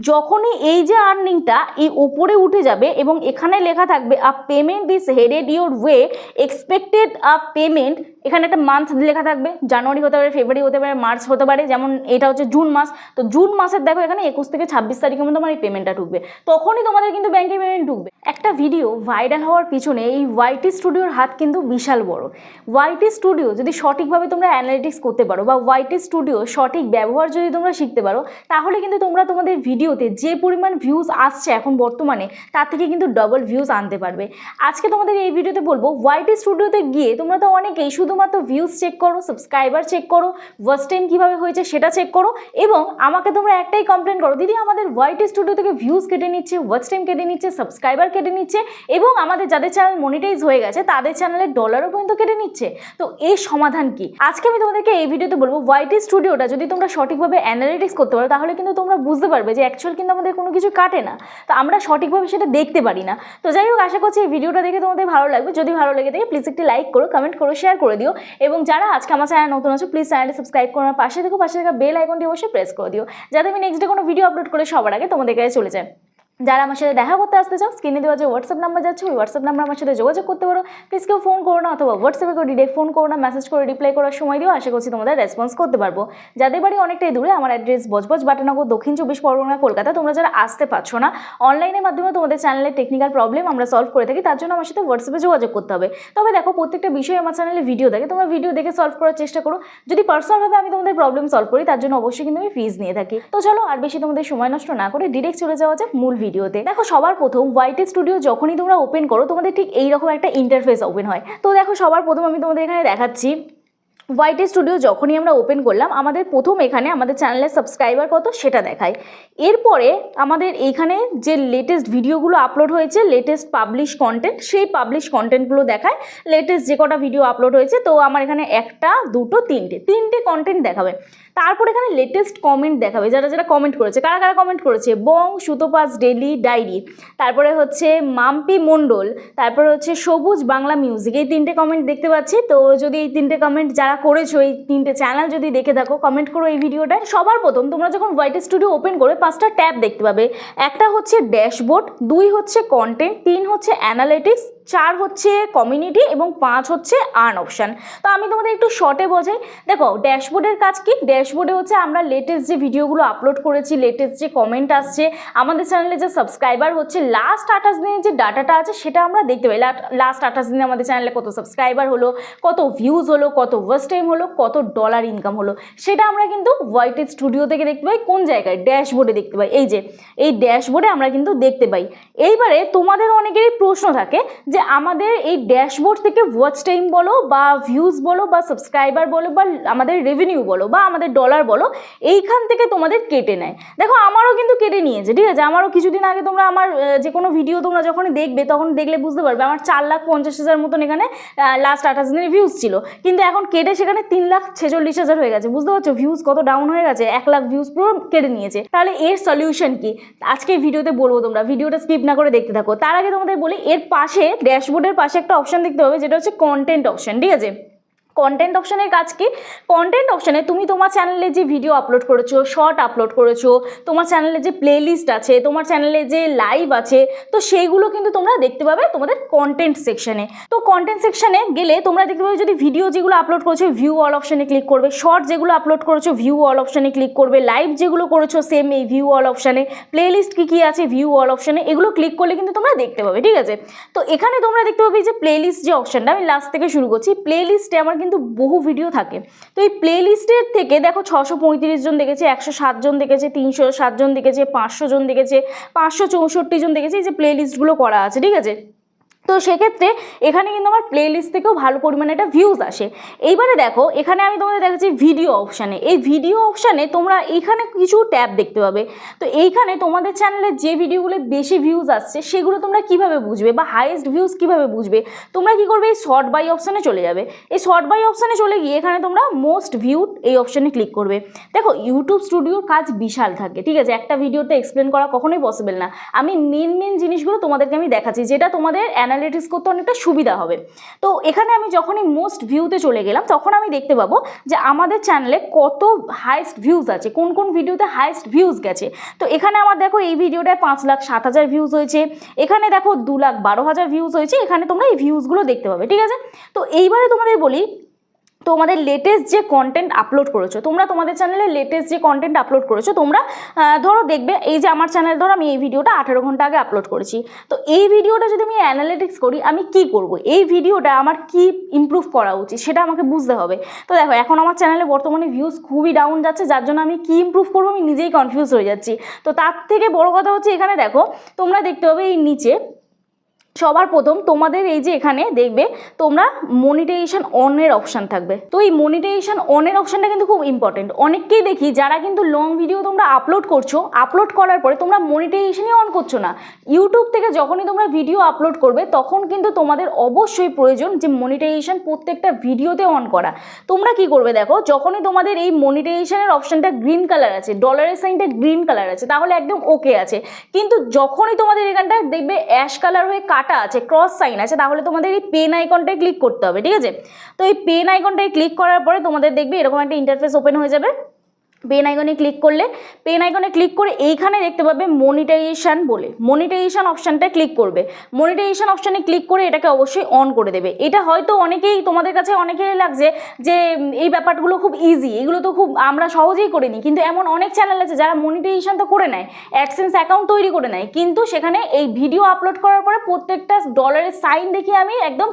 যখনই এই যে আর্নিংটা এই ওপরে উঠে যাবে এবং এখানে লেখা থাকবে a payment is headed your way, expected a payment, এখানে একটা মান্থ লেখা থাকবে, জানুয়ারি হতে পারে, ফেব্রুয়ারি হতে পারে, মার্চ হতে পারে, যেমন এটা হচ্ছে জুন মাস, তো জুন মাসের দেখো এখানে 21 থেকে 26 তারিখের মধ্যে আমার এই পেমেন্টটা ঢুকবে, তখনই তোমাদের কিন্তু ব্যাংকে পেমেন্ট ঢুকবে। একটা ভিডিও ভাইরাল হওয়ার পিছনে এই ওয়াইটি স্টুডিওর হাত কিন্তু বিশাল বড়। ওয়াইটি স্টুডিও যদি সঠিকভাবে তোমরা অ্যানালিটিক্স করতে পারো বা ওয়াইটি স্টুডিও সঠিক ব্যবহার যদি তোমরা শিখতে পারো, তাহলে কিন্তু তোমরা তোমাদের ভিডিওতে যে পরিমাণ ভিউজ আসছে এখন বর্তমানে তার থেকে কিন্তু ডবল ভিউজ আনতে পারবে। আজকে তোমাদের এই ভিডিওতে বলবো ওয়াইটি স্টুডিওতে গিয়ে তোমরা তো অনেকেই শুধুমাত্র ভিউজ চেক করো, সাবস্ক্রাইবার চেক করো, ওয়াচ টাইম কীভাবে হয়েছে সেটা চেক করো, এবং আমাকে তোমরা একটাই কমপ্লেন করো, দিদি আমাদের ওয়াইটি স্টুডিও থেকে ভিউজ কেটে নিচ্ছে, ওয়াচ টাইম কেটে নিচ্ছে, সাবস্ক্রাইবার কেটে নিচ্ছে, এবং আমাদের যাদের চ্যানেল মনিটাইজ হয়ে গেছে তাদের চ্যানেলের ডলারও পর্যন্ত কেটে নিচ্ছে। তো এর সমাধান কি? আজকে আমি তোমাদেরকে এই ভিডিওতে বলবো ওয়াইটি স্টুডিওটা যদি তোমরা সঠিকভাবে অ্যানালিটিক্স করতে পারো তাহলে কিন্তু তোমরা বুঝতে পারবে যে অ্যাকচুয়াল কিন্তু আমাদের কোনো কিছু কাটে না, তো আমরা সঠিকভাবে সেটা দেখতে পারি না। তো যাই হোক, আশা করছি এই ভিডিওটা দেখে তোমাদের ভালো লাগবে। যদি ভালো লেগে থাকে প্লিজ একটি লাইক করো, কমেন্ট করো, শেয়ার করে দিও, এবং যারা আজকে আমার চ্যানেল নতুন আছো প্লিজ চ্যানেলটি সাবস্ক্রাইব করো, পাশে থাকা বেল আইকনটি অবশ্যই প্রেস করে দিও, যাতে আমি নেক্সট ডে কোনো ভিডিও আপলোড করে সবার আগে তোমাদের কাছে চলে যায়। যারা আমার সাথে দেখা করতে আসতে চাও, স্ক্রিনে দেওয়া যে হোয়াটসঅ্যাপ নাম্বার যাচ্ছে ওই হোয়াটসঅ্যাপ নাম্বার আমার সাথে যোগাযোগ করতে পারো। প্লিজ কেউ ফোন করো না, অথবা হোয়াটসঅ্যাপে করে ডিরেক্ট ফোন করো না, মেসেজ করে রিপ্লাই করার সময় দিও, আশা করছি তোমাদের রেসপন্স করতে পারবো। যাদের বাড়ি অনেকটাই দূরে, আমার অ্যাড্রেস বজবজ বাটানগর, দক্ষিণ 24 পরগনা, কলকাতা। তোমরা যারা আসতে পারছো না, অনলাইনের মাধ্যমে তোমাদের চ্যানেলের টেকনিক্যাল প্রবলেম আমরা সলভ করে থাকি, তার জন্য আমার সাথে হোয়াটসঅ্যাপে যোগাযোগ করতে হবে। তবে দেখো, প্রত্যেকটা বিষয়ে আমার চ্যানেলে ভিডিও থাকে, তোমরা ভিডিও দেখে সলভ করার চেষ্টা করো। যদি পার্সোনালভাবে আমি তোমাদের প্রবলেম সলভ করি তার জন্য অবশ্যই কিন্তু আমি ফিজ নিয়ে থাকি। তো চলো আর বেশি তোমাদের সময় নষ্ট না করে ডিরেক্ট চলে যাওয়া যাক মূল ভিডিওতে। দেখো, সবার প্রথম ওয়াইটি স্টুডিও যখনই তোমরা ওপেন করো তোমাদের ঠিক এইরকম একটা ইন্টারফেস ওপেন হয়। তো দেখো, সবার প্রথম আমি তোমাদের এখানে দেখাচ্ছি ওয়াইটি স্টুডিও যখনই আমরা ওপেন করলাম আমাদের প্রথম এখানে আমাদের চ্যানেলের সাবস্ক্রাইবার কত সেটা দেখায়। এরপরে আমাদের এইখানে যে লেটেস্ট ভিডিওগুলো আপলোড হয়েছে, লেটেস্ট পাবলিশ কন্টেন্ট, সেই পাবলিশ কন্টেন্টগুলো দেখায়। লেটেস্ট যে কটা ভিডিও আপলোড হয়েছে, তো আমার এখানে একটা, দুটো, তিনটে কন্টেন্ট দেখাবে। তারপর এখানে লেটেস্ট কমেন্ট দেখাবে, যারা যারা কমেন্ট করেছে, কারা কারা কমেন্ট করেছে, বং সুতোপাস ডেইলি ডায়েরি, তারপরে হচ্ছে মাম্পি মণ্ডল, তারপরে হচ্ছে সবুজ বাংলা মিউজিক, এই তিনটে কমেন্ট দেখতে পাচ্ছি। তো যদি এই তিনটে কমেন্ট যারা করেছো, এই তিনটে চ্যানেল যদি দেখে থাকো, কমেন্ট করো এই ভিডিওটায়। সবার প্রথম তোমরা যখন ওয়াইটি স্টুডিও ওপেন করে 5টা ট্যাব দেখতে পাবে। একটা হচ্ছে ড্যাশবোর্ড, 2 হচ্ছে কন্টেন্ট, 3 হচ্ছে অ্যানালিটিক্স, 4 হচ্ছে কমিউনিটি, এবং 5 হচ্ছে আর্ন অপশান। তো আমি তোমাদের একটু শর্টে বোঝাই। দেখো, ড্যাশবোর্ডের কাজ কি? ড্যাশবোর্ডে হচ্ছে আমরা লেটেস্ট যে ভিডিওগুলো আপলোড করেছি, লেটেস্ট যে কমেন্ট আসছে, আমাদের চ্যানেলে যে সাবস্ক্রাইবার হচ্ছে, লাস্ট 28 দিনের যে ডাটাটা আছে সেটা আমরা দেখতে পাই। লাস্ট 28 দিনে আমাদের চ্যানেলে কত সাবস্ক্রাইবার হলো, কত ভিউজ হলো, কত ওয়াচ টাইম হলো, কত ডলার ইনকাম হলো, সেটা আমরা কিন্তু ওয়াইটি স্টুডিও থেকে দেখতে পাই। কোন জায়গায়? ড্যাশবোর্ডে দেখতে পাই। এই যে এই ড্যাশবোর্ডে আমরা কিন্তু দেখতে পাই। এইবারে তোমাদের অনেকেরই প্রশ্ন থাকে যে আমাদের এই ড্যাশবোর্ড থেকে ওয়াচ টাইম বলো বা ভিউজ বলো বা সাবস্ক্রাইবার বলো বা আমাদের রেভিনিউ বলো বা আমাদের ডলার বলো, এইখান থেকে তোমাদের কেটে নেয়। দেখো, আমারও কিন্তু কেটে নিয়েছে, ঠিক আছে। আমারও কিছুদিন আগে তোমরা আমার যে কোনো ভিডিও তোমরা যখন দেখবে তখন দেখলে বুঝতে পারবে আমার 4,50,000 মতন এখানে লাস্ট 28 দিনের ভিউজ ছিল, কিন্তু এখন কেটে সেখানে 3,46,000 হয়ে গেছে। বুঝতে পারছো ভিউজ কত ডাউন হয়ে গেছে? 1 লাখ ভিউজ পুরো কেটে নিয়েছে। তাহলে এর সলিউশন কি আজকে ভিডিওতে বলবো, তোমরা ভিডিওটা স্কিপ না করে দেখতে থাকো। তার আগে তোমাদের বলি, এর পাশে ড্যাশবোর্ডের পাশে একটা অপশন দেখতে পাবে, যেটা হচ্ছে কন্টেন্ট অপশন, ঠিক আছে। কন্টেন্ট অপশনের কাজ কি? কন্টেন্ট অপশনে তুমি তোমার চ্যানেলে যে ভিডিও আপলোড করেছো, শর্ট আপলোড করেছো, তোমার চ্যানেলে যে প্লেলিস্ট আছে, তোমার চ্যানেলে যে লাইভ আছে, তো সেইগুলো কিন্তু তোমরা দেখতে পাবে তোমাদের কন্টেন্ট সেকশনে। তো কন্টেন্ট সেকশনে গেলে তোমরা দেখতে পাবে যদি ভিডিও যেগুলো আপলোড করেছো ভিউ অল অপশনে ক্লিক করবে, শর্ট যেগুলো আপলোড করেছো ভিউ অল অপশনে ক্লিক করবে, লাইভ যেগুলো করেছো সেম এই ভিউ অল অপশনে, প্লেলিস্ট কী আছে ভিউ অল অপশনে, এগুলো ক্লিক করলে কিন্তু তোমরা দেখতে পাবে, ঠিক আছে। তো এখানে তোমরা দেখতে পাবে যে প্লেলিস্ট যে অপশনটা, আমি লাস্ট থেকে শুরু করছি। প্লেলিস্টে আমার কিন্তু বহু ভিডিও থাকে। তো এই প্লেলিস্টের থেকে দেখো 635 জন দেখেছে, 107 জন দেখেছে, 307 জন দেখেছে, 500 জন দেখেছে, 564 জন দেখেছে, এই যে প্লেলিস্টগুলো করা আছে, ঠিক আছে। তো সেক্ষেত্রে এখানে কিন্তু আমার প্লেলিস্ট থেকেও ভালো পরিমাণে একটা ভিউজ আসে। এইবারে দেখো, এখানে আমি তোমাদের দেখাচ্ছি ভিডিও অপশানে। এই ভিডিও অপশানে তোমরা এইখানে কিছু ট্যাব দেখতে পাবে। তো এইখানে তোমাদের চ্যানেলে যে ভিডিওগুলো বেশি ভিউজ আসছে সেগুলো তোমরা কিভাবে বুঝবে বা হাইয়েস্ট ভিউজ কিভাবে বুঝবে? তোমরা কি করবে? এই শর্ট বাই অপশানে চলে যাবে। এই শর্ট বাই অপশানে চলে গিয়ে এখানে তোমরা মোস্ট ভিউড এই অপশানে ক্লিক করবে। দেখো, ইউটিউব স্টুডিওর কাজ বিশাল থাকে, ঠিক আছে। একটা ভিডিওতে এক্সপ্লেন করা কখনোই পসিবল না। আমি মেন জিনিসগুলো তোমাদেরকে আমি দেখাচ্ছি, যেটা তোমাদের অ্যানালিটিক্স করতে অনেকটা সুবিধা হবে। তো এখানে আমি যখনই মোস্ট ভিউতে চলে গেলাম তখন আমি দেখতে পাবো যে আমাদের চ্যানেলে কত হাইস্ট ভিউজ আছে, কোন কোন ভিডিওতে হাইস্ট ভিউজ গেছে। তো এখানে আমার দেখো এই ভিডিওটায় 5,07,000 ভিউজ হয়েছে, এখানে দেখো 2,12,000 ভিউজ হয়েছে, এখানে তোমরা এই ভিউজগুলো দেখতে পাবে, ঠিক আছে। তো এইবারে তোমাদের বলি, তোমাদের লেটেস্ট যে কন্টেন্ট আপলোড করেছো, তোমরা তোমাদের চ্যানেলে লেটেস্ট যে কন্টেন্ট আপলোড করেছো, তোমরা ধরো দেখবে এই যে আমার চ্যানেল, ধরো আমি এই ভিডিওটা 18 ঘন্টা আগে আপলোড করেছি। তো এই ভিডিওটা যদি আমি অ্যানালিটিক্স করি, আমি কি করব, এই ভিডিওটা আমার কি ইমপ্রুভ করা উচিত সেটা আমাকে বুঝতে হবে। তো দেখো এখন আমার চ্যানেলে বর্তমানে ভিউজ খুবই ডাউন যাচ্ছে, যার জন্য আমি কি ইমপ্রুভ করবো আমি নিজেই কনফিউজ হয়ে যাচ্ছি। তো তার থেকে বড় কথা হচ্ছে এখানে দেখো তোমরা দেখতে পাবে এই নিচে সবার প্রথম তোমাদের এই যে এখানে দেখবে তোমরা মনিটাইজেশন অনের অপশান থাকবে। তো এই মনিটাইজেশন অনের অপশানটা কিন্তু খুব ইম্পর্টেন্ট। অনেককেই দেখি যারা কিন্তু লং ভিডিও তোমরা আপলোড করছো, আপলোড করার পরে তোমরা মনিটাইজেশনই অন করছো না। ইউটিউব থেকে যখনই তোমরা ভিডিও আপলোড করবে তখন কিন্তু তোমাদের অবশ্যই প্রয়োজন যে মনিটাইজেশন প্রত্যেকটা ভিডিওতে অন করা। তোমরা কি করবে দেখো, যখনই তোমাদের এই মনিটাইজেশনের অপশানটা গ্রিন কালার আছে, ডলারের সাইনটা গ্রিন কালার আছে, তাহলে একদম ওকে আছে। কিন্তু যখনই তোমাদের এখানটা দেখবে অ্যাশ কালার হয়ে আছে, ক্রস সাইন আছে, তাহলে তোমাদের এই পেন আইকনটায় ক্লিক করতে হবে, ঠিক আছে। তো এই পেন আইকনটায় ক্লিক করার পরে তোমাদের দেখবে এরকম একটা ইন্টারফেস ওপেন হয়ে যাবে। পেন আইকনে ক্লিক করলে, পেন আইকনে ক্লিক করে এইখানে দেখতে পাবে মনিটাইজেশন বলে, মনিটাইজেশন অপশানটা ক্লিক করবে। মনিটাইজেশন অপশানে ক্লিক করে এটাকে অবশ্যই অন করে দেবে। এটা হয়তো অনেকেই তোমাদের কাছে অনেকেই লাগছে যে এই ব্যাপারগুলো খুব ইজি, এগুলো তো খুব আমরা সহজেই করে নিই, কিন্তু এমন অনেক চ্যানেল আছে যারা মনিটাইজেশন তো করে নেয়, অ্যাডসেন্স অ্যাকাউন্ট তৈরি করে নেয়, কিন্তু সেখানে এই ভিডিও আপলোড করার পরে প্রত্যেকটা ডলারের সাইন দেখি আমি একদম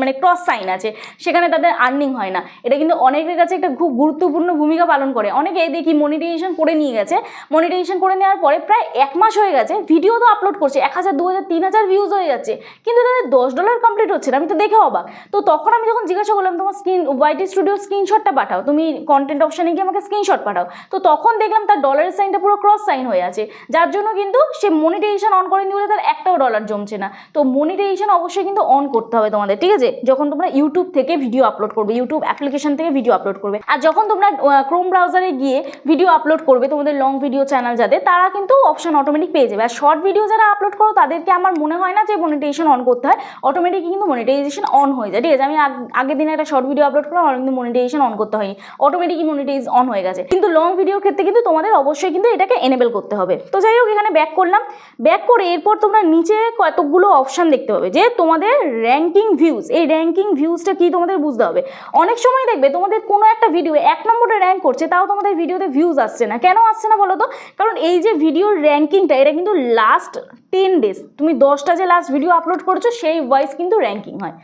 মানে ক্রস সাইন আছে, সেখানে তাদের আর্নিং হয় না। এটা কিন্তু অনেকের কাছে একটা খুব গুরুত্বপূর্ণ ভূমিকা পালন করে। অনেকে দেখি মনিটাইজেশন করে নিয়ে গেছে, মনিটাইজেশন করে নেওয়ার পরে প্রায় 1 মাস হয়ে গেছে, ভিডিও তো আপলোড করছে, 1,000, 2,000, 3,000 ভিউজ হয়ে যাচ্ছে, কিন্তু তাদের $10 কমপ্লিট হচ্ছে না। আমি তো দেখে অবাক। তো তখন আমি যখন জিজ্ঞাসা করলাম তোমার ওয়াইটি স্টুডিওর স্ক্রিনশটটা পাঠাও, তুমি কন্টেন্ট অপশানে গিয়ে আমাকে স্ক্রিনশট পাঠাও, তো তখন দেখলাম তার ডলারের সাইনটা পুরো ক্রস সাইন হয়ে আছে, যার জন্য কিন্তু সে মনিটাইজেশন অন করে নিলে তার একটাও ডলার জমছে না। তো মনিটাইজেশন অবশ্যই কিন্তু অন করতে হবে তোমাদের, ঠিক আছে, যখন তোমরা ইউটিউব থেকে ভিডিও আপলোড করবে, ইউটিউব অ্যাপ্লিকেশন থেকে ভিডিও আপলোড করবে। আর যখন তোমরা ক্রোম ব্রাউজারে গিয়ে ভিডিও আপলোড করবে, তোমাদের লং ভিডিও চ্যানেল যাদের, তারা কিন্তু অপশন অটোমেটিক পেয়ে যাবে। আর শর্ট ভিডিও যারা আপলোড করো তাদেরকে আমার মনে হয় না যে মনিটাইজেশন অন করতে হয়, অটোমেটিক কিন্তু মনিটাইজেশন অন হয়ে যায়, ঠিক আছে। আমি আগের দিনে একটা শর্ট ভিডিও আপলোড করলাম, আমার কিন্তু মনিটাইজেশন অন করতে হয়নি, অটোমেটিকই মনিটাইজ অন হয়ে গেছে। কিন্তু লং ভিডিওর ক্ষেত্রে কিন্তু তোমাদের অবশ্যই কিন্তু এটাকে এনেবল করতে হবে। তো যাই হোক, এখানে ব্যাক করলাম, ব্যাক করে এরপর তোমরা নিচে কতগুলো অপশান দেখতে পাবে যে তোমাদের র্যাঙ্কিং ভিউজ। এই র্যাঙ্কিং ভিউজটা কি তোমাদের বুঝতে হবে। অনেক সময় দেখবে তোমাদের কোনো একটা ভিডিও 1 নম্বরে র্যাঙ্ক করছে, তাও তোমাদের ভিডিওতে ভিউজ আসছে না। কেন আসছে না বলো তো? কারণ এই যে ভিডিওর র্যাঙ্কিংটা, এটা কিন্তু লাস্ট 10 ডেজ, তুমি 10টা যে লাস্ট ভিডিও আপলোড করেছো সেই ওয়াইজ কিন্তু র্যাঙ্কিং হয়।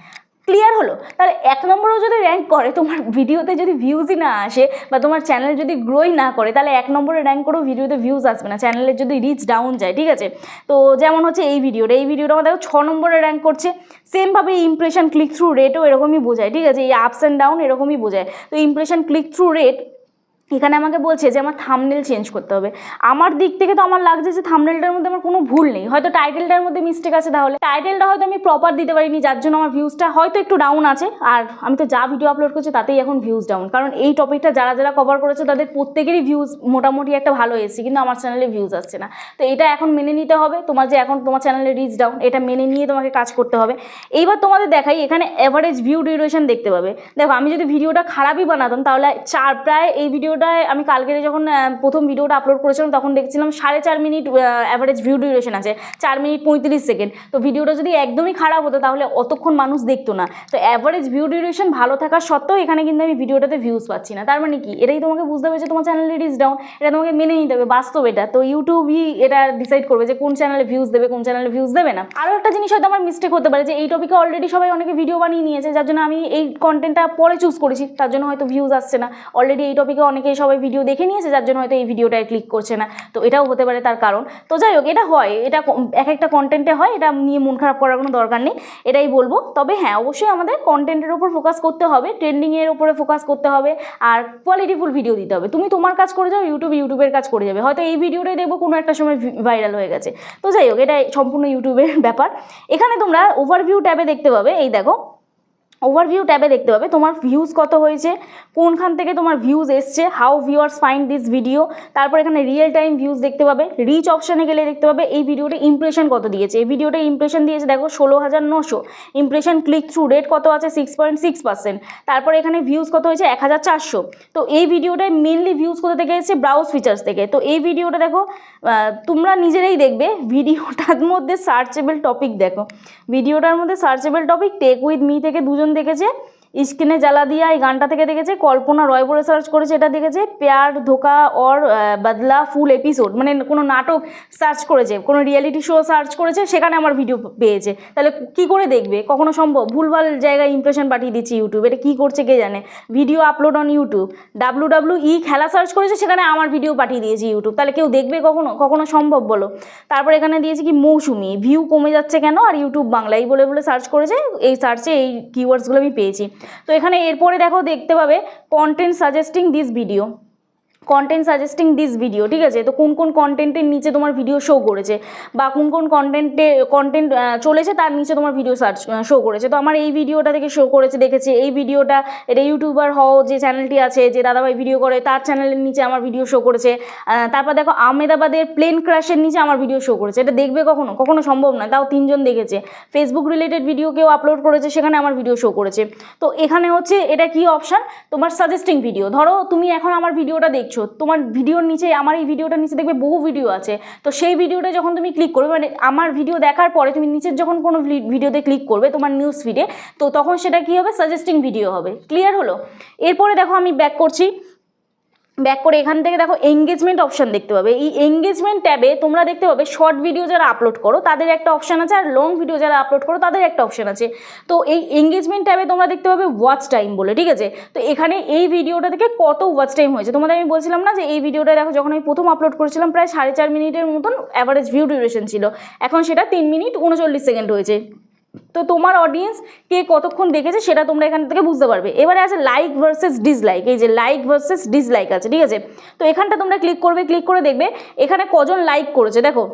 ক্লিয়ার হলো? তাহলে 1 নম্বরেও যদি র্যাঙ্ক করে, তোমার ভিডিওতে যদি ভিউজই না আসে বা তোমার চ্যানেল যদি গ্রোই না করে, তাহলে 1 নম্বরে র্যাঙ্ক করেও ভিডিওতে ভিউজ আসবে না, চ্যানেলের যদি রিচ ডাউন যায়, ঠিক আছে। তো যেমন হচ্ছে এই ভিডিওটা আমার দেখো 6 নম্বরে র্যাঙ্ক করছে। সেমভাবে ইমপ্রেশন ক্লিক থ্রু রেটও এরকমই বোঝায়, ঠিক আছে, এই আপস অ্যান্ড ডাউন এরকমই বোঝায়। তো ইমপ্রেশন ক্লিক থ্রু রেট এখানে আমাকে বলছে যে আমার থাম্বনেল চেঞ্জ করতে হবে। আমার দিক থেকে তো আমার লাগছে যে থাম্বনেলটার মধ্যে আমার কোনো ভুল নেই, হয়তো টাইটেলটার মধ্যে মিস্টেক আছে, তাহলে টাইটেলটা হয়তো আমি প্রপার দিতে পারিনি, যার জন্য আমার ভিউজটা হয়তো একটু ডাউন আছে। আর আমি তো যা ভিডিও আপলোড করছি তাতেই এখন ভিউজ ডাউন, কারণ এই টপিকটা যারা যারা কভার করেছে তাদের প্রত্যেকেরই ভিউজ মোটামুটি একটা ভালো এসেছে, কিন্তু আমার চ্যানেলে ভিউজ আসছে না। তো এটা এখন মেনে নিতে হবে, তোমার যে এখন তোমার চ্যানেলে রিচ ডাউন, এটা মেনে নিয়ে তোমাকে কাজ করতে হবে। এইবার তোমাদের দেখাই, এখানে অ্যাভারেজ ভিউ ডিউরেশন দেখতে পাবে। দেখো আমি যদি ভিডিওটা খারাপই বানাতাম, তাহলে প্রায় এই ভিডিওটায় আমি কালকে যখন প্রথম ভিডিওটা আপলোড করেছিলাম তখন দেখছিলাম 4.5 মিনিট অ্যাভারেজ ভিউ ডিউরেশন আছে, 4 মিনিট 35 সেকেন্ড। তো ভিডিওটা যদি একদমই খারাপ হতো তাহলে অতক্ষণ মানুষ দেখতো না। তো অ্যাভারেজ ভিউ ডিউরেশন ভালো থাকার সত্ত্বেও এখানে কিন্তু আমি ভিডিওটাতে ভিউজ পাচ্ছি না। তার মানে কি, এটাই তোমাকে বুঝতে হবে যে তোমার চ্যানেলে রিচ ডাউন, এটা তোমাকে মেনে নিতে হবে, বাস্তব এটা। তো ইউটিউবই এটা ডিসাইড করবে যে কোন চ্যানেলে ভিউজ দেবে, কোন চ্যানেলে ভিউজ দেবে না। আরও একটা জিনিস হয়তো আমার মিস্টেক হতে পারে যে এই টপিকে অলরেডি সবাই অনেকে ভিডিও বানিয়ে নিয়েছে, যার জন্য আমি এই কন্টেন্টটা পরে চুজ করেছি, তার জন্য হয়তো ভিউজ আসছে না। অলরেডি এই টপিকে অনেকেই সবাই ভিডিও দেখে নিয়েছে, যার জন্য হয়তো এই ভিডিওটায় ক্লিক করছে না। তো এটাও হতে পারে তার কারণ। তো যাই হোক, এটা হয়, এটা এক একটা কন্টেন্টে হয়, এটা নিয়ে মন খারাপ করার কোনো দরকার নেই, এটাই বলবো। তবে হ্যাঁ, অবশ্যই আমাদের কন্টেন্টের উপর ফোকাস করতে হবে, ট্রেন্ডিংয়ের উপরে ফোকাস করতে হবে, আর কোয়ালিটিফুল ভিডিও দিতে হবে। তুমি তোমার কাজ করে যাও, ইউটিউবের কাজ করে যাবে। হয়তো এই ভিডিওটাই দেখবো কোনো একটা সময় ভাইরাল হয়ে গেছে। তো যাই হোক, এটা সম্পূর্ণ ইউটিউবের ব্যাপার। এখানে তোমরা ওভারভিউ ট্যাবে দেখতে পাবে, এই দেখো ওভারভিউ ট্যাবে দেখতে পাবে তোমার ভিউজ কত হয়েছে, কোনখান থেকে তোমার ভিউজ এসছে, how viewers find this video. তারপর এখানে রিয়েল টাইম ভিউজ দেখতে পাবে। রিচ অপশানে গেলে দেখতে পাবে এই ভিডিওটা ইমপ্রেশন কত দিয়েছে। এই ভিডিওটা ইমপ্রেশন দিয়েছে দেখো 16,900। ইমপ্রেশন ক্লিক থ্রু রেট কত আছে 6.6%। তারপর এখানে ভিউজ কত হয়েছে 1,400। তো এই ভিডিওটায় মেনলি ভিউজ কোথা থেকে এসেছে, ব্রাউজ ফিচার্স থেকে। তো এই ভিডিওটা দেখো তোমরা নিজেরাই দেখবে, ভিডিওটার মধ্যে সার্চেবল টপিক দেখো, ভিডিওটার মধ্যে searchable topic take with me থেকে দুজন দেখেছে, স্ক্রিনে জ্বালা দিয়া এই গানটা থেকে দেখেছে, কল্পনা রয় বলে সার্চ করেছে এটা দেখেছে, প্যার ধোকা অর বদলা ফুল এপিসোড মানে কোনো নাটক সার্চ করেছে, কোনো রিয়েলিটি শো সার্চ করেছে, সেখানে আমার ভিডিও পেয়েছে। তাহলে কি করে দেখবে, কখনো সম্ভব? ভুলভাল জায়গায় ইমপ্রেশন পাঠিয়ে দিচ্ছি ইউটিউব, এটা কী করছে কে জানে। Video upload on YouTube, WWE খেলা সার্চ করেছে, সেখানে আমার ভিডিও পাঠিয়ে দিয়েছি ইউটিউব, তাহলে কেউ দেখবে কখনো সম্ভব বলো? তারপর এখানে দিয়েছি কি মৌসুমি, ভিউ কমে যাচ্ছে কেন, আর ইউটিউব বাংলা এই বলে সার্চ করেছে, এই সার্চে এই কিওয়ার্ডসগুলো আমি পেয়েছি। তো এখানে এরপরে দেখো দেখতে পাবে content suggesting this video, content suggesting this video, ঠিক আছে। তো কোন কোন কন্টেন্টের নিচে তোমার ভিডিও শো করেছে বা কোন কোন কন্টেন্ট চলেছে তার নিচে তোমার ভিডিও সার্চ শো করেছে। তো আমার এই ভিডিওটা থেকে শো করেছে, দেখেছে এই ভিডিওটা, এটা ইউটিউবার হও যে চ্যানেলটি আছে, যে দাদাভাই ভিডিও করে তার চ্যানেলের নিচে আমার ভিডিও শো করেছে। তারপর দেখো আহমেদাবাদের প্লেন ক্র্যাশের নিচে আমার ভিডিও শো করেছে, এটা দেখবে কখনো সম্ভব না, তাও 3 জন দেখেছে। ফেসবুক রিলেটেড ভিডিও কেউ আপলোড করেছে, সেখানে আমার ভিডিও শো করেছে। তো এখানে হচ্ছে এটা কি অপশান, তোমার সাজেস্টিং ভিডিও। ধরো তুমি এখন আমার ভিডিওটা দেখছো, তোমার ভিডিওর নিচে, আমার এই ভিডিওটার নিচে দেখবে বহু ভিডিও আছে, তো সেই ভিডিওটা যখন তুমি ক্লিক করবে, মানে আমার ভিডিও দেখার পরে তুমি নিচের যখন কোনো ভিডিওতে ক্লিক করবে তোমার নিউজ ফিডে, তো তখন সেটা কি হবে, সাজেস্টিং ভিডিও হবে। ক্লিয়ার হলো? এরপরে দেখো আমি ব্যাক করছি, ব্যাক করে এখান থেকে দেখো এঙ্গেজমেন্ট অপশান দেখতে পাবে। এই এঙ্গেজমেন্ট ট্যাবে তোমরা দেখতে পাবে শর্ট ভিডিও যারা আপলোড করো তাদের একটা অপশান আছে, আর লং ভিডিও যারা আপলোড করো তাদের একটা অপশান আছে। তো এই এঙ্গেজমেন্ট ট্যাবে তোমরা দেখতে পাবে ওয়াচ টাইম বলে, ঠিক আছে। তো এখানে এই ভিডিওটা থেকে কত ওয়াচ টাইম হয়েছে, তোমাদের আমি বলছিলাম না যে এই ভিডিওটা দেখো যখন আমি প্রথম আপলোড করেছিলাম প্রায় 4.5 মিনিটের মতন অ্যাভারেজ ভিউ ডিউরেশন ছিল, এখন সেটা 3 মিনিট 39 সেকেন্ড হয়েছে। তো তোমার অডিয়েন্স কে কতক্ষণ দেখেছে সেটা তোমরা এখান থেকে বুঝতে পারবে। এবারে আছে লাইক ভার্সেস ডিসলাইক, এই যে লাইক ভার্সেস ডিসলাইক আছে, ঠিক আছে। তো এখানটা তোমরা ক্লিক করবে, ক্লিক করে দেখবে এখানে কজন লাইক করেছে। দেখো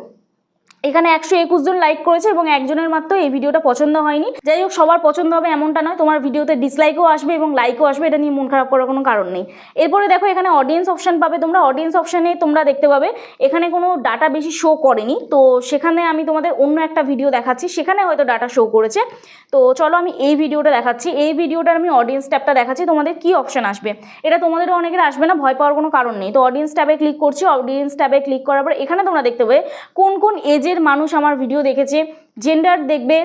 এখানে 121 জন লাইক করেছে এবং একজনের মাত্র এই ভিডিওটা পছন্দ হয়নি। যাই হোক, সবার পছন্দ হবে এমনটা নয়, তোমার ভিডিওতে ডিসলাইকও আসবে এবং লাইকও আসবে, এটা নিয়ে মন খারাপ করার কোনো কারণ নেই। এরপরে দেখো এখানে অডিয়েন্স অপশান পাবে তোমরা, অডিয়েন্স অপশানে তোমরা দেখতে পাবে এখানে কোনো ডাটা বেশি শো করেনি, তো সেখানে আমি তোমাদের অন্য একটা ভিডিও দেখাচ্ছি, সেখানে হয়তো ডাটা শো করেছে। তো চলো আমি এই ভিডিওটা দেখাচ্ছি, এই ভিডিওটার আমি অডিয়েন্স ট্যাবটা দেখাচ্ছি, তোমাদের কি অপশান আসবে। এটা তোমাদেরও অনেকের আসবে না, ভয় পাওয়ার কোনো কারণ নেই। তো অডিয়েন্স ট্যাবে ক্লিক করছি, অডিয়েন্স ট্যাবে ক্লিক করার পর এখানে তোমরা দেখতে পাবে কোন কোন এজের মানুষ আমার ভিডিও দেখেছে, জেন্ডার দেখবে,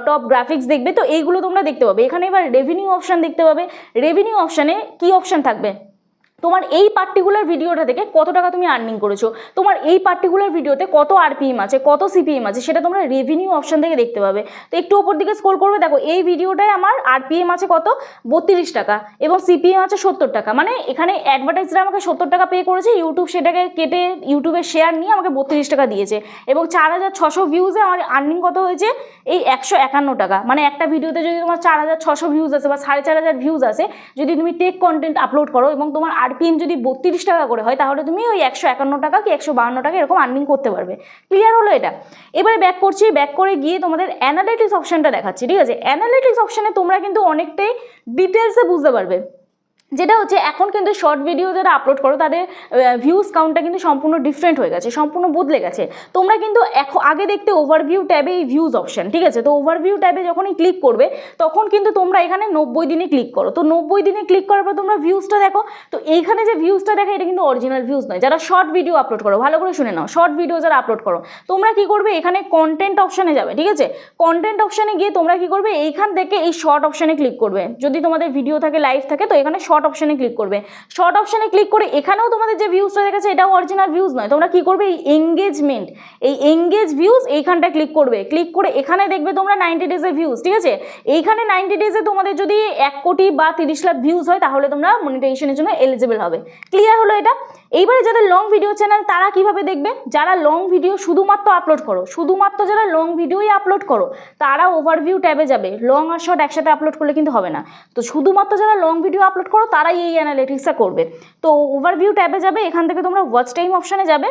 টপ গ্রাফিক্স দেখবে, তো এইগুলো তোমরা দেখতে পাবে। এখানে এবার রেভিনিউ অপশান দেখতে পাবে। রেভিনিউ অপশানে কি অপশান থাকবে, তোমার এই পার্টিকুলার ভিডিওটা থেকে কত টাকা তুমি আর্নিং করেছো, তোমার এই পার্টিকুলার ভিডিওতে কত আরপিএম আছে, কত সিপিএম আছে, সেটা তোমরা রেভিনিউ অপশান থেকে দেখতে পাবে। তো একটু ওপর দিকে স্ক্রল করবে, দেখো এই ভিডিওটায় আমার আরপিএম আছে কত 32 টাকা এবং সিপিএম আছে 70 টাকা, মানে এখানে অ্যাডভার্টাইজার আমাকে 70 টাকা পে করেছে, ইউটিউব সেটাকে কেটে ইউটিউবের শেয়ার নিয়ে আমাকে 32 টাকা দিয়েছে এবং 4600 ভিউজে আমার আর্নিং কত হয়েছে এই 151 টাকা। মানে একটা ভিডিওতে যদি তোমার 4600 ভিউজ আছে বা 4500 ভিউজ আছে, যদি তুমি টেক কন্টেন্ট আপলোড করো এবং তোমার আরপিএম যদি 32 টাকা করে হয়, তাহলে তুমি ওই 151 টাকা কি 152 টাকা এরকম আর্নিং করতে পারবে। ক্লিয়ার হলো এটা? এবারে ব্যাক করছি, ব্যাক করে গিয়ে তোমাদের অ্যানালিটিক্স অপশানটা দেখাচ্ছি, ঠিক আছে। অ্যানালিটিক্স অপশানে তোমরা কিন্তু অনেকটাই ডিটেলসে বুঝতে পারবে, যেটা হচ্ছে এখন কিন্তু শর্ট ভিডিও যারা আপলোড করো তাদের ভিউজ কাউন্টটা কিন্তু সম্পূর্ণ ডিফারেন্ট হয়ে গেছে, সম্পূর্ণ বদলে গেছে। তোমরা কিন্তু আগে দেখতে ওভারভিউ ট্যাবে এই ভিউজ অপশান, ঠিক আছে। তো ওভারভিউ ট্যাবে যখনই ক্লিক করবে তখন কিন্তু তোমরা এখানে 90 দিনে ক্লিক করো, তো 90 দিনে ক্লিক করার পর তোমরা ভিউজটা দেখো। তো এইখানে যে ভিউজটা দেখো এটা কিন্তু অরিজিনাল ভিউজ নয়, যারা শর্ট ভিডিও আপলোড করো, ভালো করে শুনে নাও, শর্ট ভিডিও যারা আপলোড করো তোমরা কি করবে, এখানে কন্টেন্ট অপশানে যাবে, ঠিক আছে। কন্টেন্ট অপশানে গিয়ে তোমরা কি করবে, এইখান থেকে এই শর্ট অপশানে ক্লিক করবে, যদি তোমাদের ভিডিও থাকে লাইভ থাকে তো এখানে শর্ট অপশানে ক্লিক করবে। শর্ট অপশানে ক্লিক করে এখানেও তোমাদের যে ভিউজটা দেখাচ্ছে এটাও অরিজিনাল ভিউজ নয়, তোমরা কি করবে, এই এঙ্গেজমেন্ট, এই এঙ্গেজ ভিউজ এইখানটা ক্লিক করবে, ক্লিক করে এখানে দেখবে তোমরা 90 ডেজের ভিউজ, ঠিক আছে। এইখানে 90 ডেজে তোমাদের যদি 1 কোটি বা 30 লাখ ভিউজ হয় তাহলে তোমরা মনিটাইজেশনের জন্য এলিজিবল হবে। ক্লিয়ার হলো এটা? এইবারে যাদের লং ভিডিও চ্যানেল তারা কিভাবে দেখবে, যারা লং ভিডিও শুধুমাত্র আপলোড করো, শুধুমাত্র যারা লং ভিডিওই আপলোড করো তারা ওভারভিউ ট্যাবে যাবে, লং আর শর্ট একসাথে আপলোড করলে কিন্তু হবে না। তো শুধুমাত্র যারা লং ভিডিও আপলোড করো তারাই এই অ্যানালিটিক্সটা করবে। তো ওভারভিউ ট্যাবে যাবে, এখান থেকে তোমরা ওয়াচ টাইম অপশানে যাবে,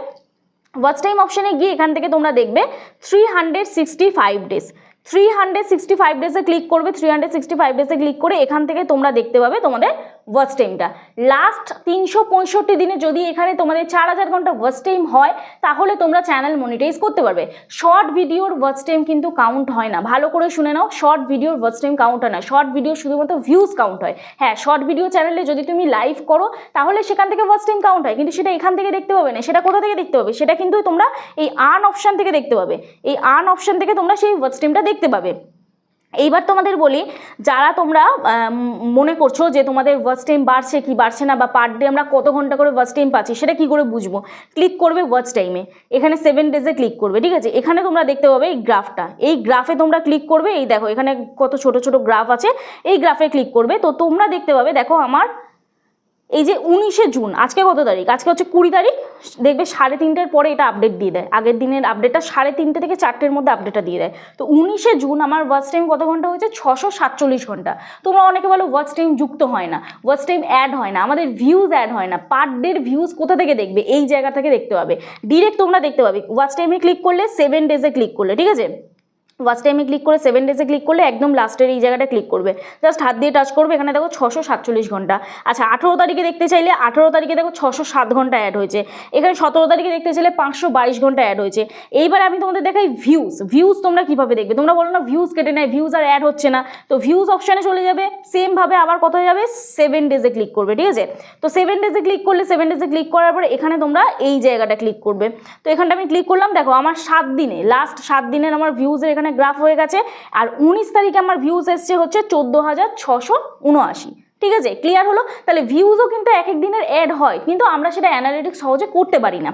ওয়াচ টাইম অপশানে গিয়ে এখান থেকে তোমরা দেখবে 365 ডেজ, 365 ডেজে ক্লিক করবে, 365 ডেজে ক্লিক করে এখান থেকে তোমরা দেখতে পাবে তোমাদের ওয়াচ টাইমটা। লাস্ট 365 দিনে যদি এখানে তোমাদের 4000 ঘন্টা ওয়াচ টাইম হয় তাহলে তোমরা চ্যানেল মনিটাইজ করতে পারবে। শর্ট ভিডিওর ওয়াচ টাইম কিন্তু কাউন্ট হয় না, ভালো করে শুনে নাও, শর্ট ভিডিওর ওয়াচ টাইম কাউন্ট হয় না, শর্ট ভিডিও শুধুমাত্র ভিউজ কাউন্ট হয়। হ্যাঁ, শর্ট ভিডিও চ্যানেলে যদি তুমি লাইভ করো তাহলে সেখান থেকে ওয়াচ টাইম কাউন্ট হয়, কিন্তু সেটা এখান থেকে দেখতে পাবে না। সেটা কোথা থেকে দেখতে পাবে? সেটা কিন্তু তোমরা এই আর্ন অপশান থেকে দেখতে পাবে। এই আর্ন অপশান থেকে তোমরা সেই ওয়াচ টাইমটা দেখতে পাবে। এইবার তোমাদের বলি, যারা তোমরা মনে করছো যে তোমাদের ওয়াচ টাইম বাড়ছে কি বাড়ছে না, বা পার ডে আমরা কত ঘন্টা করে ওয়াচ টাইম পাচ্ছি সেটা কি করে বুঝবো? ক্লিক করবে ওয়াচ টাইমে, এখানে 7 ডেজে ক্লিক করবে, ঠিক আছে? এখানে তোমরা দেখতে পাবে এই গ্রাফটা, এই গ্রাফে তোমরা ক্লিক করবে, এই দেখো এখানে কত ছোট ছোট গ্রাফ আছে, এই গ্রাফে ক্লিক করবে। তো তোমরা দেখতে পাবে, দেখো আমার এই যে 19শে জুন, আজকে কত তারিখ? আজকে হচ্ছে 20 তারিখ। দেখবে 3:30 পরে এটা আপডেট দিয়ে দেয়, আগের দিনের আপডেটটা 3:30 থেকে 4টের মধ্যে আপডেটটা দিয়ে দেয়। তো 19শে জুন আমার ওয়াচ টাইম কত ঘন্টা হয়েছে? 647 ঘন্টা। তোমরা অনেকে বলো ওয়াচ টাইম যুক্ত হয় না, ওয়াচ টাইম অ্যাড হয় না, আমাদের ভিউজ অ্যাড হয় না। পার ডের ভিউজ কোথা থেকে দেখবে? এই জায়গা থেকে দেখতে পাবে, ডিরেক্ট তোমরা দেখতে পাবে। ওয়াচ টাইমে ক্লিক করলে 7 ডেজে ক্লিক করলে, ঠিক আছে? ওয়াচ টাইমে ক্লিক করে 7 ডেজে ক্লিক করলে একদম লাস্টের এই জায়গাটা ক্লিক করবে, জাস্ট হাত দিয়ে টাচ করবে, এখানে দেখো 647 ঘন্টা। আচ্ছা, 18 তারিখে দেখতে চাইলে 18 তারিখে দেখো 607 ঘন্টা অ্যাড হয়েছে। এখানে 17 তারিখে দেখতে চাইলে 522 ঘন্টা অ্যাড হয়েছে। এইবার আমি তোমাদের দেখাই ভিউজ তোমরা কিভাবে দেখবে। তোমরা বলো না ভিউজ কেটে নেয়, ভিউজ আর অ্যাড হচ্ছে না, তো ভিউজ অপশানে চলে যাবে। সেমভাবে আবার কোথায় যাবে? 7 ডেজে ক্লিক করবে, ঠিক আছে? তো 7 ডেজে ক্লিক করলে 7 ডেজে ক্লিক করার পরে এখানে তোমরা এই জায়গাটা ক্লিক করবে। তো এখানটা আমি ক্লিক করলাম, দেখো আমার 7 দিনে, লাস্ট 7 দিনের আমার ভিউজের এখানে গ্রাফ হয়ে গেছে। আর 19 তারিখে আমার ভিউজ এসছে হচ্ছে 14,679। ঠিক আছে, ক্লিয়ার হলো? তাহলে ভিউজও কিন্তু এক এক দিনের অ্যাড হয়, কিন্তু আমরা সেটা অ্যানালিটিক্স সহজে করতে পারি না।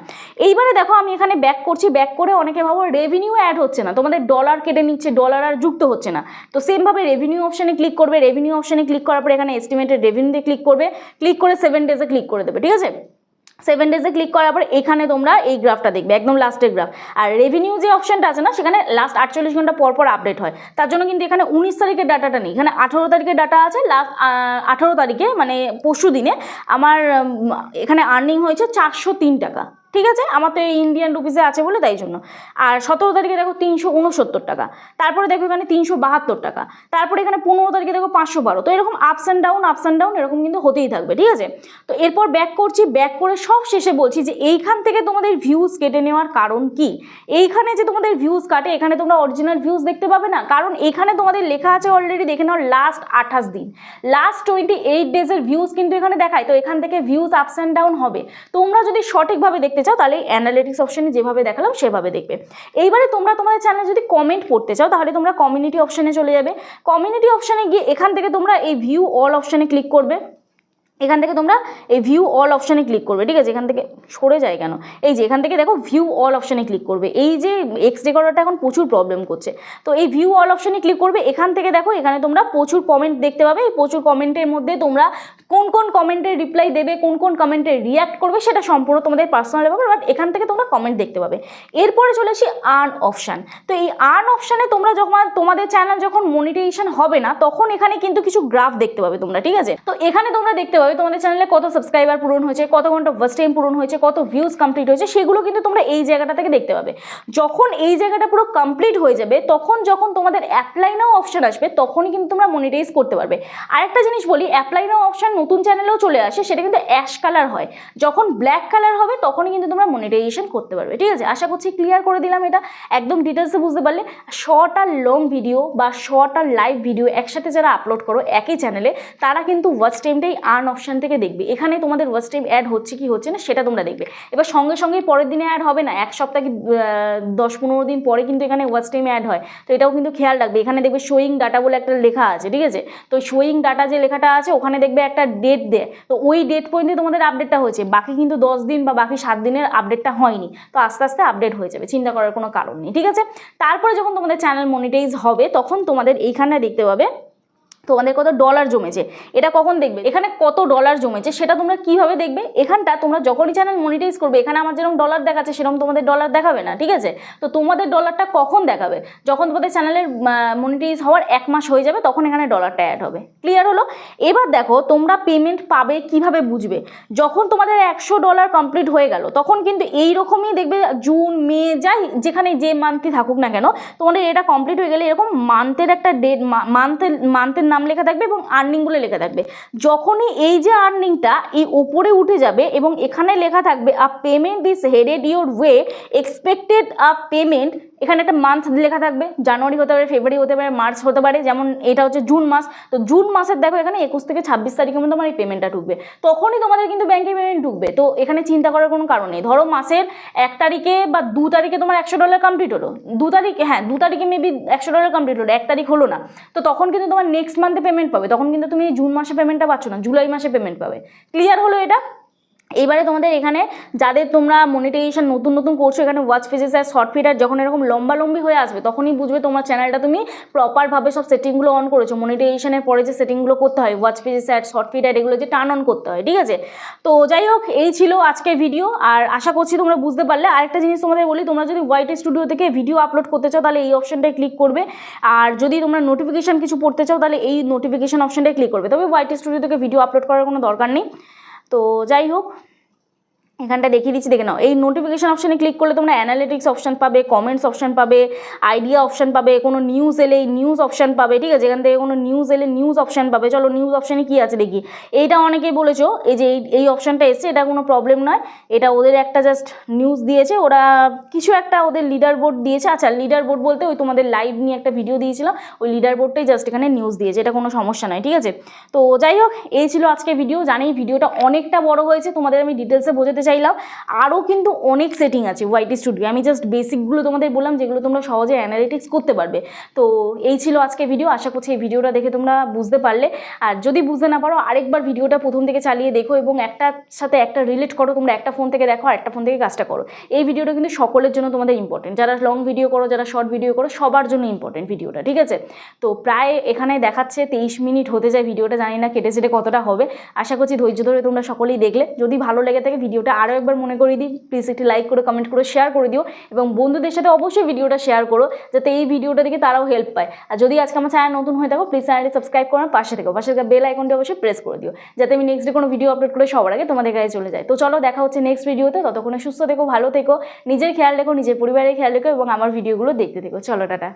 এইবারে দেখো আমি এখানে ব্যাক করছি, ব্যাক করে অনেকে ভাবো রেভিনিউ অ্যাড হচ্ছে না, তোমাদের ডলার কেটে নিচ্ছে, ডলার আর যুক্ত হচ্ছে না। তো সেমভাবে রেভিনিউ অপশানে ক্লিক করবে, রেভিনিউ অপশানে ক্লিক করার পরে এখানে এস্টিমেটেড রেভিনিউতে ক্লিক করবে, ক্লিক করে 7 ডেজে ক্লিক করে দেবে, ঠিক আছে? 7 ডেজে ক্লিক করার পর এখানে তোমরা এই গ্রাফটা দেখবে, একদম লাস্টের গ্রাফ। আর রেভিনিউ যে অপশনটা আছে না, সেখানে লাস্ট 48 ঘন্টা পর পর আপডেট হয়। তার জন্য কিন্তু এখানে 19 তারিখের ডাটাটা নেই, এখানে 18 তারিখের ডাটা আছে। লাস্ট 18 তারিখে মানে পরশু দিনে আমার এখানে আর্নিং হয়েছে 403 টাকা, ঠিক আছে? আমার তো এই ইন্ডিয়ান রুপিসে আছে বলে তাই জন্য। আর 17 তারিখে দেখো 369 টাকা, তারপরে দেখো এখানে 372 টাকা, তারপরে এখানে 15 তারিখে দেখো 512। তো এরকম আপস অ্যান্ড ডাউন এরকম কিন্তু হতেই থাকবে, ঠিক আছে? তো এরপর ব্যাক করছি, ব্যাক করে সব শেষে বলছি যে এইখান থেকে তোমাদের ভিউজ কেটে নেওয়ার কারণ কি। এইখানে যে তোমাদের ভিউজ কাটে, এখানে তোমরা অরিজিনাল ভিউজ দেখতে পাবে না, কারণ এখানে তোমাদের লেখা আছে অলরেডি, দেখে নাও লাস্ট 28 দিন, লাস্ট 28 ডেজের ভিউজ কিন্তু এখানে দেখায়। তো এখান থেকে ভিউজ আপস অ্যান্ড ডাউন হবে। তোমরা যদি সঠিকভাবে দেখতে চাও তাহলে অ্যানালিটিক্স অপশনে যেভাবে দেখালাম সেভাবে দেখবে। এইবারে তোমরা তোমাদের চ্যানেলে যদি কমেন্ট পড়তে চাও তাহলে তোমরা কমিউনিটি অপশনে চলে যাবে। কমিউনিটি অপশনে গিয়ে এখান থেকে তোমরা এই ভিউ অল অপশনে ক্লিক করবে, এখান থেকে তোমরা এই ভিউ অল অপশানে ক্লিক করবে, ঠিক আছে? এখান থেকে সরে যায় কেন? এই যে এখান থেকে দেখো ভিউ অল অপশানে ক্লিক করবে। এই যে এক্স রেকর্ডারটা এখন প্রচুর প্রবলেম করছে, তো এই ভিউ অল অপশানে ক্লিক করবে। এখান থেকে দেখো এখানে তোমরা প্রচুর কমেন্ট দেখতে পাবে। এই প্রচুর কমেন্টের মধ্যে তোমরা কোন কোন কমেন্টের রিপ্লাই দেবে, কোন কোন কমেন্টে রিয়াক্ট করবে, সেটা সম্পূর্ণ তোমাদের পার্সোনাল ব্যাপার, বাট এখান থেকে তোমরা কমেন্ট দেখতে পাবে। এরপরে চলে আসি আর্ন অপশান। তো এই আর্ন অপশানে তোমরা যখন তোমাদের চ্যানেল যখন মনিটাইজেশন হবে না, তখন এখানে কিন্তু কিছু গ্রাফ দেখতে পাবে তোমরা, ঠিক আছে? তো এখানে তোমরা দেখতে পাবে তোমাদের চ্যানেলে কত সাবস্ক্রাইবার পূরণ হয়েছে, কত ঘন্টা ওয়াচ টাইম পূরণ হয়েছে, কত ভিউজ কমপ্লিট হয়েছে, সেগুলো কিন্তু তোমরা এই জায়গাটা থেকে দেখতে পাবে। যখন এই জায়গাটা পুরো কমপ্লিট হয়ে যাবে, তখন যখন তোমাদের অ্যাপ্লাই নাও অপশন আসবে, তখনই কিন্তু তোমরা মনিটাইজ করতে পারবে। আরেকটা জিনিস বলি, অ্যাপ্লাই নাও অপশন নতুন চ্যানেলেও চলে আসে, সেটা কিন্তু অ্যাশ কালার হয়। যখন ব্ল্যাক কালার হবে তখনই কিন্তু তোমরা মনিটাইজেশন করতে পারবে, ঠিক আছে? আশা করছি ক্লিয়ার করে দিলাম, এটা একদম ডিটেলসে বুঝতে পারলে। শর্ট আর লং ভিডিও বা শর্ট আর লাইভ ভিডিও একসাথে যারা আপলোড করো একই চ্যানেলে, তারা কিন্তু ওয়াচ টাইমটাই আর্ন অপশন থেকে দেখবে। এখানে তোমাদের ওয়াচ টাইম অ্যাড হচ্ছে কি হচ্ছে না সেটা তোমরা দেখবে। এবার সঙ্গে সঙ্গে পরের দিনে অ্যাড হবে না, এক সপ্তাহ কি 10-15 দিন পরে কিন্তু এখানে ওয়াচ টাইম অ্যাড হয়। তো এটাও কিন্তু খেয়াল রাখবে। এখানে দেখবে শোয়িং ডাটা বলে একটা লেখা আছে, ঠিক আছে? তো শোয়িং ডাটা যে লেখাটা আছে ওখানে দেখবে একটা ডেট দেয়, তো ওই ডেট পর্যন্ত তোমাদের আপডেটটা হয়েছে, বাকি কিন্তু 10 দিন বা বাকি 7 দিনের আপডেটটা হয়নি। তো আস্তে আস্তে আপডেট হয়ে যাবে, চিন্তা করার কোনো কারণ নেই, ঠিক আছে? তারপরে যখন তোমাদের চ্যানেল মনিটাইজ হবে তখন তোমাদের এইখানে দেখতে পাবে তোমাদের কত ডলার জমেছে এটা কখন দেখবে, এখানে কত ডলার জমেছে সেটা তোমরা কিভাবে দেখবে। এখানটা তোমরা যখনই চ্যানেল মনিটাইজ করবে, এখানে আমার যেরকম ডলার দেখাচ্ছে সেরকম তোমাদের ডলার দেখাবে না, ঠিক আছে। তো তোমাদের ডলারটা কখন দেখাবে, যখন তোমাদের চ্যানেলের মনিটাইজ হওয়ার 1 মাস হয়ে যাবে, তখন এখানে ডলারটা অ্যাড হবে। ক্লিয়ার হলো? এবার দেখো তোমরা পেমেন্ট পাবে কিভাবে বুঝবে, যখন তোমাদের $100 কমপ্লিট হয়ে গেল, তখন কিন্তু এইরকমই দেখবে জুন মে যাই যেখানে যে মান্থই থাকুক না কেন, তোমাদের এটা কমপ্লিট হয়ে গেলে এরকম মান্থের একটা ডেট, মান্থের নাম লেখা থাকবে এবং আর্নিং বলে লেখা থাকবে। যখনই এই যে আর্নিংটা এই উপরে উঠে যাবে এবং এখানে লেখা থাকবে a payment is headed your way, expected a payment, এখানে একটা মান্থ লেখা থাকবে, জানুয়ারি হতে পারে, ফেব্রুয়ারি হতে পারে, মার্চ হতে পারে, যেমন এটা হচ্ছে জুন মাস, তো জুন মাসের দেখো এখানে 21 থেকে 26 তারিখের মধ্যে আমার এই পেমেন্টটা ঢুকবে, তখনই তোমাদের কিন্তু ব্যাংকে পেমেন্ট ঢুকবে। তো এখানে চিন্তা করার কোনো কারণ নেই। ধরো মাসের 1 তারিখে বা 2 তারিখে তোমার $100 কমপ্লিট হলো, 2 তারিখে, হ্যাঁ 2 তারিখে মেবি $100 কমপ্লিট হলো, 1 তারিখ হলো না, তো তখন কিন্তু তোমার নেক্সট মান্থে পেমেন্ট পাবে, তখন কিন্তু তুমি জুন মাসে পেমেন্টটা পাচ্ছ না, জুলাই মাসে পেমেন্ট পাবে। ক্লিয়ার হলো এটা? এইবারে তোমাদের এখানে যাদের তোমরা মনিটাইজেশন নতুন করছো, এখানে ওয়াচ পেজেস আর শর্ট ফিড আর যখন এরকম লম্বি হয়ে আসবে, তখনই বুঝবে তোমার চ্যানেলটা তুমি প্রপারভাবে সব সেটিংগুলো অন করেছো। মনিটাইজেশনের পরে যে সেটিংগুলো করতে হয়, ওয়াচ পেজেস আর শর্ট ফিড আর এগুলো যে টার্ন অন করতে হয়, ঠিক আছে। তো যাই হোক, এই ছিল আজকের ভিডিও, আর আশা করছি তোমরা বুঝতে পারলে। আরেকটা জিনিস তোমাদের বলি, তোমরা যদি YT স্টুডিও থেকে ভিডিও আপলোড করতে চাও তাহলে এই অপশনটায় ক্লিক করবে, আর যদি তোমরা নোটিফিকেশন কিছু পড়তে চাও তাহলে এই নোটিফিকেশন অপশনটায় ক্লিক করবে, তবে YT স্টুডিও থেকে ভিডিও আপলোড করার কোনো দরকার নেই। তো যাই হোক, এখানটা দেখিয়ে দিচ্ছি, দেখে নাও। এই নোটিফিকেশন অপশানে ক্লিক করলে তোমরা অ্যানালিটিক্স অপশান পাবে, কমেন্টস অপশান পাবে, আইডিয়া অপশান পাবে, কোনো নিউজ এলে নিউজ অপশান পাবে, ঠিক আছে। এখান থেকে কোনো নিউজ এলে নিউজ অপশান পাবে। চলো নিউজ অপশানে কী আছে দেখি। এইটা অনেকেই বলেছো, এই যে এই অপশানটা এসছে, এটা কোনো প্রবলেম নয়, এটা ওদের একটা জাস্ট নিউজ দিয়েছে, ওরা কিছু একটা ওদের লিডার বোর্ড দিয়েছে। আচ্ছা, লিডার বোর্ড বলতে ওই তোমাদের লাইভ নিয়ে একটা ভিডিও দিয়েছিলাম, ওই লিডার বোর্ডটাই জাস্ট এখানে নিউজ দিয়েছে, এটা কোনো সমস্যা নয়, ঠিক আছে। তো যাই হোক, এই ছিল আজকে ভিডিও। জানি ভিডিওটা অনেকটা বড় হয়েছে, তোমাদের আমি ডিটেলসে বোঝাতে চাইলাম। আরও কিন্তু অনেক সেটিং আছে YT স্টুডিও, আমি জাস্ট বেসিকগুলো তোমাদের বললাম, যেগুলো তোমরা সহজে অ্যানালিটিক্স করতে পারবে। তো এই ছিল আজকে ভিডিও, আশা করছি এই ভিডিওটা দেখে তোমরা বুঝতে পারলে। আর যদি বুঝতে না পারো, আরেকবার ভিডিওটা প্রথম থেকে চালিয়ে দেখো এবং একটার সাথে একটা রিলেট করো। তোমরা একটা ফোন থেকে দেখো আর একটা ফোন থেকে কাজটা করো। এই ভিডিওটা কিন্তু সকলের জন্য তোমাদের ইম্পর্টেন্ট, যারা লং ভিডিও করো, যারা শর্ট ভিডিও করো, সবার জন্য ইম্পর্টেন্ট ভিডিওটা, ঠিক আছে। তো প্রায় এখানে দেখাচ্ছে 23 মিনিট হতে যায় ভিডিওটা, জানি না কেটে সেটে কতটা হবে। আশা করছি ধৈর্য ধরে তোমরা সকলেই দেখলে। যদি ভালো লেগে থাকে ভিডিওটা আরও একবার মনে করে দিই, প্লিজ একটি লাইক করে, কমেন্ট করে, শেয়ার করে দিও এবং বন্ধুদের সাথে অবশ্যই ভিডিওটা শেয়ার করো, যাতে এই ভিডিওটা দেখে তারাও হেল্প পায়। আর যদি আজকে আমার চ্যানেল নতুন হয়ে থাকো, প্লিজ চ্যানেলটি সাবস্ক্রাইব করে পাশে থেকো, পাশে থাকা বেল আইকনটি অবশ্যই প্রেস করে দিও, যাতে আমি নেক্সট ডে কোনো ভিডিও আপলোড করে সবার আগে তোমাদের কাছে চলে যায়। তো চলো, দেখা হচ্ছে নেক্সট ভিডিওতে। ততক্ষণে সুস্থ থেকো, ভালো থেকো, নিজের খেয়াল রেখো, নিজের পরিবারের খেয়াল রেখো এবং আমার ভিডিওগুলো দেখতে থেকো। চলো, টাটা।